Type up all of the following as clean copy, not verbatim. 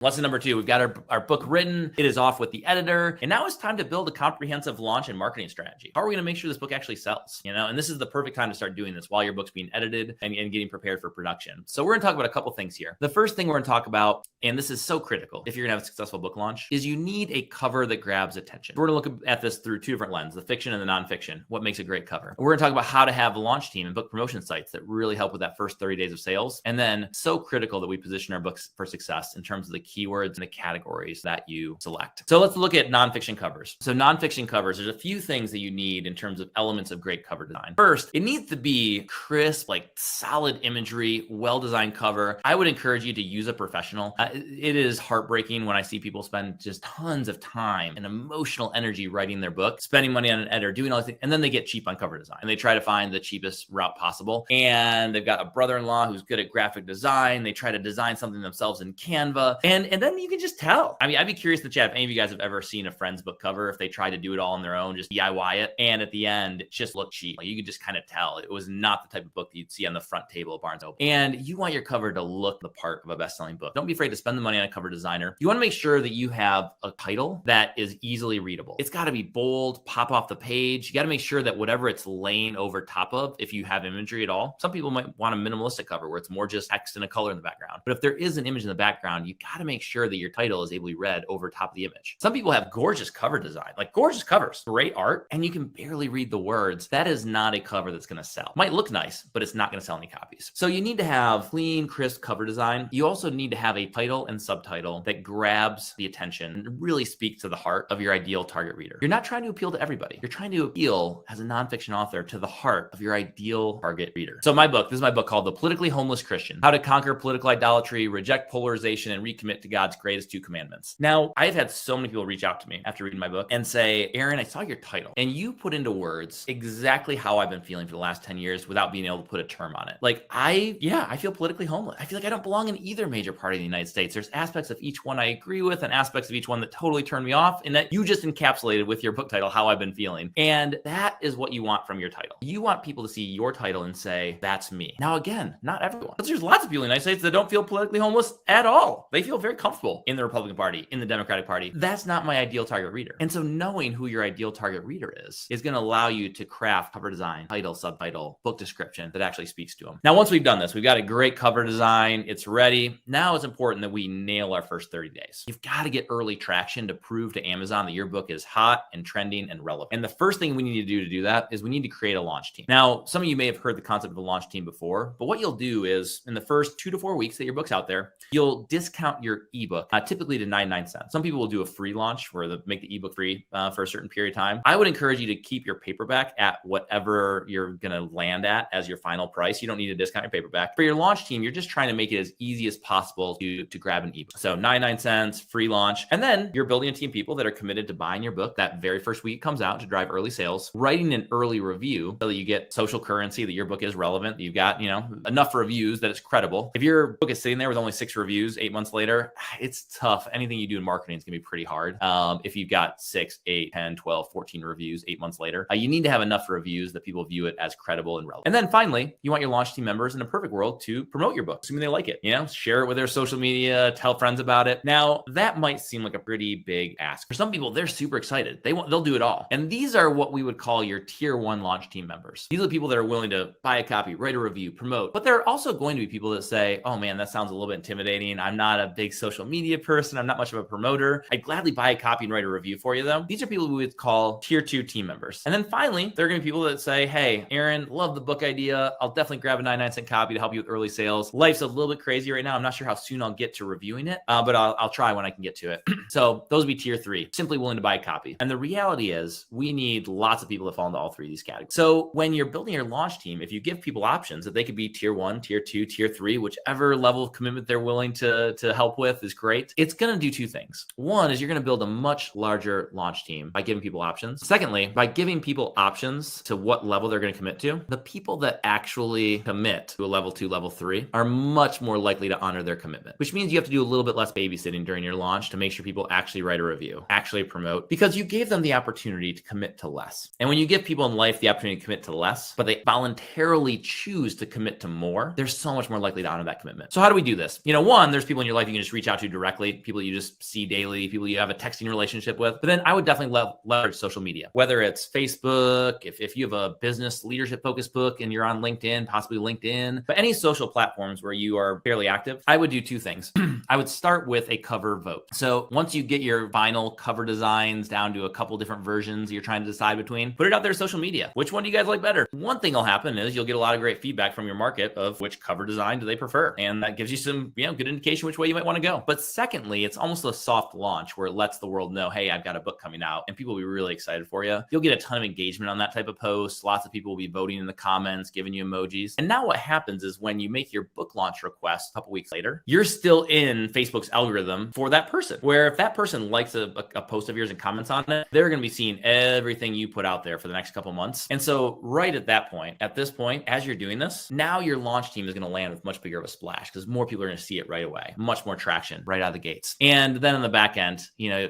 Lesson number 2, we've got our book written. It is off with the editor. And now it's time to build a comprehensive launch and marketing strategy. How are we going to make sure this book actually sells? And this is the perfect time to start doing this while your book's being edited and getting prepared for production. So we're going to talk about a couple things here. The first thing we're going to talk about, and this is so critical if you're going to have a successful book launch, is you need a cover that grabs attention. We're going to look at this through 2 different lenses, the fiction and the nonfiction. What makes a great cover? We're going to talk about how to have a launch team and book promotion sites that really help with that first 30 days of sales. And then so critical that we position our books for success in terms of the keywords and the categories that you select. So let's look at nonfiction covers. So nonfiction covers, there's a few things that you need in terms of elements of great cover design. First, it needs to be crisp, like solid imagery, well-designed cover. I would encourage you to use a professional. It is heartbreaking when I see people spend just tons of time and emotional energy writing their book, spending money on an editor, doing all these things, and then they get cheap on cover design. And they try to find the cheapest route possible. And they've got a brother-in-law who's good at graphic design. They try to design something themselves in Canva. And then you can just tell. I mean, I'd be curious in the chat if any of you guys have ever seen a friend's book cover, if they try to do it all on their own, just DIY it. And at the end, it just looked cheap. Like you could just kind of tell it was not the type of book that you'd see on the front table of Barnes Noble. And you want your cover to look the part of a best-selling book. Don't be afraid to spend the money on a cover designer. You want to make sure that you have a title that is easily readable. It's got to be bold, pop off the page. You got to make sure that whatever it's laying over top of, if you have imagery at all, some people might want a minimalistic cover where it's more just text and a color in the background. But if there is an image in the background, you got to make sure that your title is able to be read over top of the image. Some people have gorgeous cover design, like gorgeous covers, great art, and you can barely read the words. That is not a cover that's going to sell. Might look nice, but it's not going to sell any copies. So you need to have clean, crisp cover design. You also need to have a title and subtitle that grabs the attention and really speaks to the heart of your ideal target reader. You're not trying to appeal to everybody. You're trying to appeal as a nonfiction author to the heart of your ideal target reader. So this is my book called The Politically Homeless Christian: How to Conquer Political Idolatry, Reject Polarization, and Recommit to God's Greatest 2 Commandments. Now, I've had so many people reach out to me after reading my book and say, Aaron, I saw your title and you put into words exactly how I've been feeling for the last 10 years without being able to put a term on it. Like I feel politically homeless. I feel like I don't belong in either major party in the United States. There's aspects of each one I agree with and aspects of each one that totally turn me off, and that you just encapsulated with your book title how I've been feeling. And that is what you want from your title. You want people to see your title and say, that's me. Now, again, not everyone. Because there's lots of people in the United States that don't feel politically homeless at all. They feel very comfortable in the Republican Party, in the Democratic Party. That's not my ideal target reader. And so knowing who your ideal target reader is going to allow you to craft cover design, title, subtitle, book description that actually speaks to them. Now, once we've done this, we've got a great cover design. It's ready. Now it's important that we nail our first 30 days. You've got to get early traction to prove to Amazon that your book is hot and trending and relevant. And the first thing we need to do that is we need to create a launch team. Now, some of you may have heard the concept of a launch team before, but what you'll do is in the first 2 to 4 weeks that your book's out there, you'll discount your ebook typically to 99 cents. Some people will do a free launch where they make the ebook free for a certain period of time. I would encourage you to keep your paperback at whatever you're going to land at as your final price. You don't need to discount your paperback. For your launch team, you're just trying to make it as easy as possible to grab an ebook. So 99 cents, free launch. And then you're building a team of people that are committed to buying your book that very first week it comes out to drive early sales, writing an early review so that you get social currency, that your book is relevant, that you've got, enough reviews that it's credible. If your book is sitting there with only 6 reviews 8 months later, it's tough. Anything you do in marketing is going to be pretty hard. If you've got 6, 8, 10, 12, 14 reviews 8 months later, you need to have enough reviews that people view it as credible and relevant. And then finally, you want your launch team members in a perfect world to promote your book, assuming they like it, share it with their social media, tell friends about it. Now, that might seem like a pretty big ask. For some people, they're super excited. They'll do it all. And these are what we would call your tier 1 launch team members. These are the people that are willing to buy a copy, write a review, promote. But there are also going to be people that say, oh man, that sounds a little bit intimidating. I'm not a big social media person. I'm not much of a promoter. I'd gladly buy a copy and write a review for you though. These are people we would call tier 2 team members. And then finally, there are going to be people that say, hey, Aaron, love the book idea. I'll definitely grab a 99-cent copy to help you with early sales. Life's a little bit crazy right now. I'm not sure how soon I'll get to reviewing it, but I'll try when I can get to it. So those would be tier 3, simply willing to buy a copy. And the reality is we need lots of people to fall into all 3 of these categories. So when you're building your launch team, if you give people options that they could be tier 1, tier 2, tier 3, whichever level of commitment they're willing to help with is great. It's going to do 2 things. One is you're going to build a much larger launch team by giving people options. Secondly, by giving people options to what level they're going to commit to, the people that actually commit to a level 2, level 3 are much more likely to honor their commitment, which means you have to do a little bit less babysitting during your launch to make sure people actually write a review, actually promote, because you gave them the opportunity to commit to less. And when you give people in life the opportunity to commit to less, but they voluntarily choose to commit to more, they're so much more likely to honor that commitment. So how do we do this? One, there's people in your life you can just just reach out to directly, people you just see daily, people you have a texting relationship with. But then I would definitely leverage social media, whether it's Facebook, if you have a business leadership focused book and you're on LinkedIn, possibly LinkedIn, but any social platforms where you are fairly active, I would do two things. I would start with a cover vote. So once you get your final cover designs down to a couple different versions you're trying to decide between, put it out there to social media. Which one do you guys like better? One thing will happen is you'll get a lot of great feedback from your market of which cover design do they prefer. And that gives you some, good indication which way you might want to go. But secondly, it's almost a soft launch where it lets the world know, hey, I've got a book coming out, and people will be really excited for you. You'll get a ton of engagement on that type of post. Lots of people will be voting in the comments, giving you emojis. And now what happens is when you make your book launch request a couple weeks later, you're still in Facebook's algorithm for that person, where if that person likes a post of yours and comments on it, they're going to be seeing everything you put out there for the next couple months. And so right at this point, as you're doing this, now your launch team is going to land with much bigger of a splash because more people are going to see it right away, much more traction right out of the gates. And then on the back end,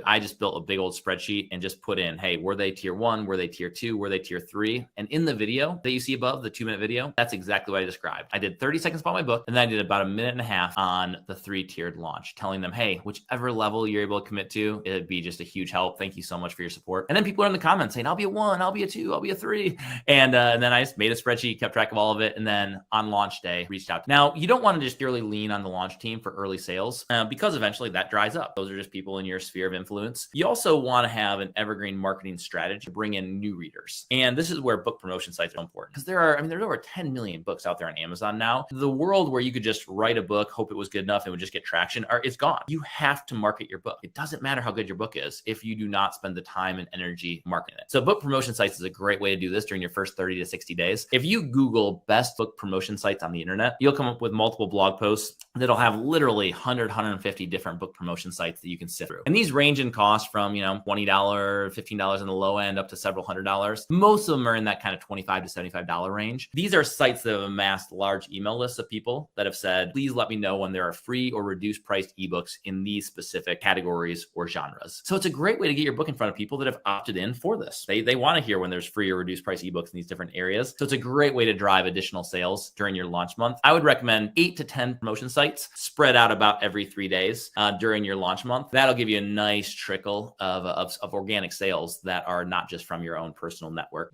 I just built a big old spreadsheet and just put in, hey, were they tier 1? Were they tier 2? Were they tier 3? And in the video that you see above, the 2-minute video, that's exactly what I described. I did 30 seconds about my book, and then I did about a minute and a half on the 3-tiered launch, telling them, hey, whichever level you're able to commit to, it'd be just a huge help. Thank you so much for your support. And then people are in the comments saying, I'll be a 1, I'll be a 2, I'll be a 3. And then I just made a spreadsheet, kept track of all of it. And then on launch day, reached out. Now, you don't want to just purely lean on the launch team for early sales because eventually that dries up. Those are just people in your sphere of influence. You also want to have an evergreen marketing strategy to bring in new readers. And this is where book promotion sites are important because there's over 10 million books out there on Amazon now. The world where you could just write a book, hope it was good enough, and would just get traction, it's gone. You have to market your book. It doesn't matter how good your book is if you do not spend the time and energy marketing it. So book promotion sites is a great way to do this during your first 30 to 60 days. If you Google best book promotion sites on the internet, you'll come up with multiple blog posts that'll have literally 150 different book promotion sites that you can sift through. And these range in cost from, $20, $15 on the low end up to several $100s. Most of them are in that kind of $25 to $75 range. These are sites that have amassed large email lists of people that have said, please let me know when there are free or reduced priced ebooks in these specific categories or genres. So it's a great way to get your book in front of people that have opted in for this. They want to hear when there's free or reduced price ebooks in these different areas. So it's a great way to drive additional sales during your launch month. I would recommend 8 to 10 promotion sites spread out about every 3 days during your launch month. That'll give you a nice trickle of organic sales that are not just from your own personal network.